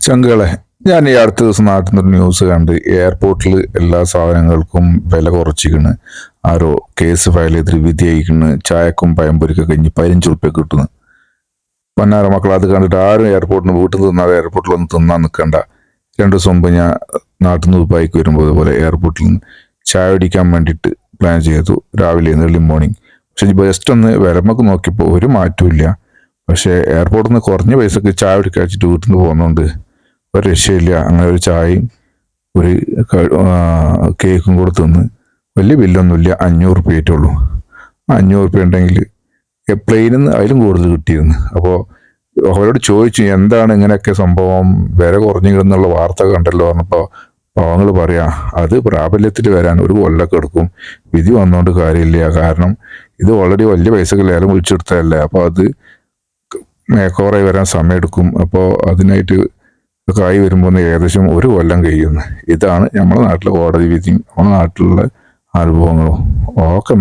ചങ്കളെ, ഞാൻ ഈ അടുത്ത ദിവസം നാട്ടിൽ നിന്നൊരു ന്യൂസ് കണ്ട് എയർപോർട്ടിൽ എല്ലാ സാധനങ്ങൾക്കും വില കുറച്ചിക്കണ്. ആരോ കേസ് ഫയൽ ചെയ്തിട്ട് വിധി അയക്കണ്. ചായക്കും പഴംപൊരിക്കൊക്കെ കഴിഞ്ഞ് 15 ഉറുപ്പ്യ കിട്ടുന്നു. പൊന്നാര മക്കൾ, അത് കണ്ടിട്ട് ആരും എയർപോർട്ടിന് വീട്ടിൽ തിന്നാതെ എയർപോർട്ടിലൊന്നും തിന്നാൻ നിൽക്കണ്ട. 2 ദിവസം മുമ്പ് ഞാൻ നാട്ടിൽ നിന്ന് ദുബായിക്ക് വരുമ്പോൾ അതുപോലെ എയർപോർട്ടിൽ നിന്ന് ചായ കുടിക്കാൻ വേണ്ടിയിട്ട് പ്ലാൻ ചെയ്തു. രാവിലെ ഏർലി മോർണിംഗ്. പക്ഷെ ജസ്റ്റ് ഒന്ന് വിലമൊക്കെ നോക്കിയപ്പോൾ ഒരു മാറ്റവും ഇല്ല. പക്ഷേ എയർപോർട്ടിൽ നിന്ന് കുറഞ്ഞ പൈസക്ക് ചായ കുടിക്കാൻ വെച്ചിട്ട് വീട്ടിൽ നിന്ന് പോകുന്നുണ്ട്. ഒരു രക്ഷയില്ല. അങ്ങനെ ഒരു ചായയും ഒരു കേക്കും കൂടെ തിന്ന് വലിയ ബില്ലൊന്നുമില്ല. 500 ഉറുപ്പ്യ ആയിട്ടുള്ളൂ. 500 ഉറുപ്പ്യ ഉണ്ടെങ്കിൽ പ്ലെയിനിൽ നിന്ന് അതിലും കൂടുതൽ കിട്ടിയിരുന്നു. അപ്പോൾ അവരോട് ചോദിച്ചു, എന്താണ് ഇങ്ങനെയൊക്കെ സംഭവം, വില കുറഞ്ഞിരുന്നുള്ള വാർത്ത കണ്ടല്ലോ പറഞ്ഞപ്പോൾ പാവങ്ങൾ പറയാ, അത് പ്രാബല്യത്തിൽ വരാൻ ഒരു കൊല്ലമൊക്കെ എടുക്കും. വിധി വന്നുകൊണ്ട് കാര്യമില്ല. കാരണം ഇത് ഓൾറെഡി വലിയ പൈസക്ക് ലേലം വിളിച്ചെടുത്തതല്ലേ. അപ്പോൾ അത് മേക്ക് ഓവറായി വരാൻ സമയമെടുക്കും. അപ്പോൾ അതിനായിട്ട് ആയി വരുമ്പോൾ ഏകദേശം ഒരു കൊല്ലം കഴിയുന്നു. ഇതാണ് നമ്മുടെ നാട്ടിലെ കോടതി വിധിയും നമ്മുടെ നാട്ടിലുള്ള അനുഭവങ്ങളും. ഓക്കെ.